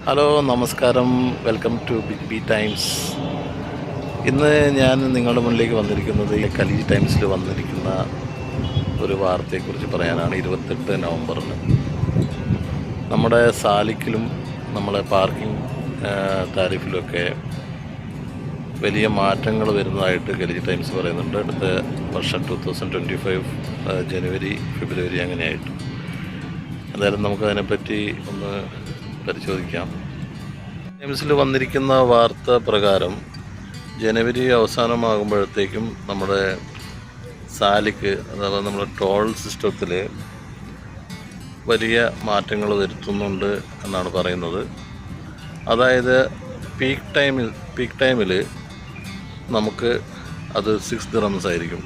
Hello നമസ്കാരം, welcome to Big B Times. ഇന്ന് ഞാൻ നിങ്ങളുടെ മുന്നിലേക്ക് വന്നിരിക്കുന്നത് ഖലീജ് ടൈംസിൽ വന്നിരിക്കുന്ന ഒരു വാർത്തയെക്കുറിച്ച് പറയാനാണ്. 28 നവംബറിന് നമ്മുടെ സാലിക്കിലും നമ്മളെ പാർക്കിംഗ് താരിഫിലൊക്കെ വലിയ മാറ്റങ്ങൾ വരുന്നതായിട്ട് ഖലീജ് ടൈംസ് പറയുന്നുണ്ട്. അടുത്ത വർഷം 2025 ജനുവരി ഫെബ്രുവരി അങ്ങനെയായിട്ട്. എന്തായാലും നമുക്കതിനെപ്പറ്റി ഒന്ന് പരിശോധിക്കാം. ടൈംസിൽ വന്നിരിക്കുന്ന വാർത്ത പ്രകാരം ജനുവരി അവസാനമാകുമ്പോഴത്തേക്കും നമ്മുടെ സാലിക്ക്, അഥവാ നമ്മുടെ ടോൾ സിസ്റ്റത്തിൽ വലിയ മാറ്റങ്ങൾ വരുത്തുന്നുണ്ട് എന്നാണ് പറയുന്നത്. അതായത് പീക്ക് ടൈമിൽ നമുക്ക് അത് 6 ദിറംസ് ആയിരിക്കും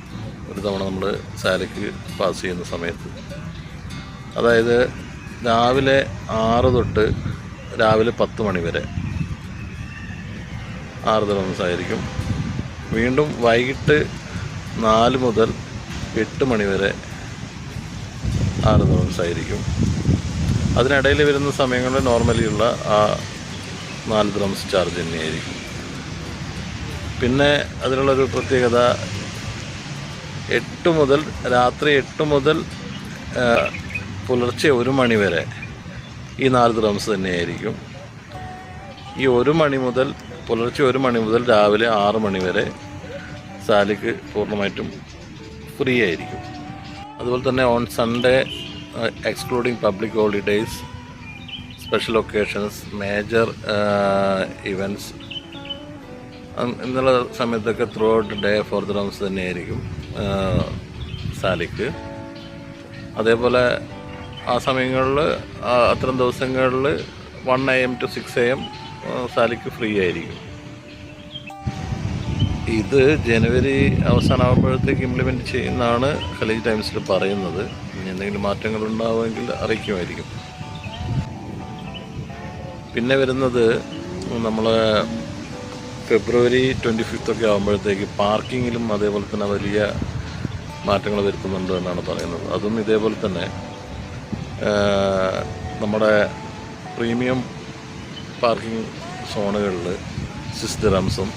ഒരു തവണ നമ്മൾ സാലിക്ക് പാസ് ചെയ്യുന്ന സമയത്ത്. അതായത് രാവിലെ 6 തൊട്ട് രാവിലെ 10 മണി വരെ 6 ദിറംസ് ആയിരിക്കും. വീണ്ടും വൈകിട്ട് 4 മുതൽ 8 മണി വരെ 6 ദിറംസ് ആയിരിക്കും. അതിനിടയിൽ വരുന്ന സമയങ്ങളിൽ നോർമലിയുള്ള ആ 4 ദിറംസ് ചാർജ് തന്നെയായിരിക്കും. പിന്നെ അതിനുള്ളൊരു പ്രത്യേകത, രാത്രി 8 മുതൽ പുലർച്ചെ 1 മണി വരെ ഈ 4 ദിറംസ് തന്നെയായിരിക്കും. ഈ പുലർച്ചെ 1 മണി മുതൽ രാവിലെ 6 മണി വരെ സാലിക്ക് പൂർണ്ണമായിട്ടും ഫ്രീ ആയിരിക്കും. അതുപോലെ തന്നെ on Sunday, excluding public holidays, special occasions, major events എന്നുള്ള സമയത്തൊക്കെ ത്രൂ ഔട്ട് ഡേ 4 ദിറംസ് തന്നെയായിരിക്കും സാലിക്ക്. അതേപോലെ ആ സമയങ്ങളിൽ, അത്തരം ദിവസങ്ങളിൽ 1 AM to 6 AM സാലിക്ക് ഫ്രീ ആയിരിക്കും. ഇത് ജനുവരി അവസാനമാകുമ്പോഴത്തേക്ക് ഇംപ്ലിമെൻറ്റ് ചെയ്യുന്നതാണ് ഖലീജ് ടൈംസിൽ പറയുന്നത്. ഇനി എന്തെങ്കിലും മാറ്റങ്ങൾ ഉണ്ടാവുമെങ്കിൽ അറിയിക്കുമായിരിക്കും. പിന്നെ വരുന്നത് നമ്മൾ ഫെബ്രുവരി 25 ഒക്കെ ആകുമ്പോഴത്തേക്ക് പാർക്കിങ്ങിലും അതേപോലെ തന്നെ വലിയ മാറ്റങ്ങൾ വരുത്തുന്നുണ്ട് എന്നാണ് പറയുന്നത്. അതും ഇതേപോലെ തന്നെ നമ്മുടെ പ്രീമിയം പാർക്കിംഗ് സോണുകളിൽ 6 ദിറംസും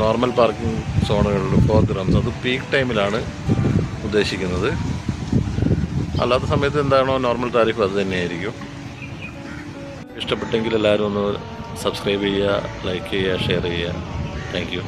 നോർമൽ പാർക്കിംഗ് സോണുകളിൽ 4 ദിറംസും, അത് പീക്ക് ടൈമിലാണ് ഉദ്ദേശിക്കുന്നത്. അല്ലാത്ത സമയത്ത് എന്താണോ നോർമൽ താരിഫ് അത് തന്നെയായിരിക്കും. ഇഷ്ടപ്പെട്ടെങ്കിൽ എല്ലാവരും ഒന്ന് സബ്സ്ക്രൈബ് ചെയ്യുക, ലൈക്ക് ചെയ്യുക, ഷെയർ ചെയ്യുക. Thank you.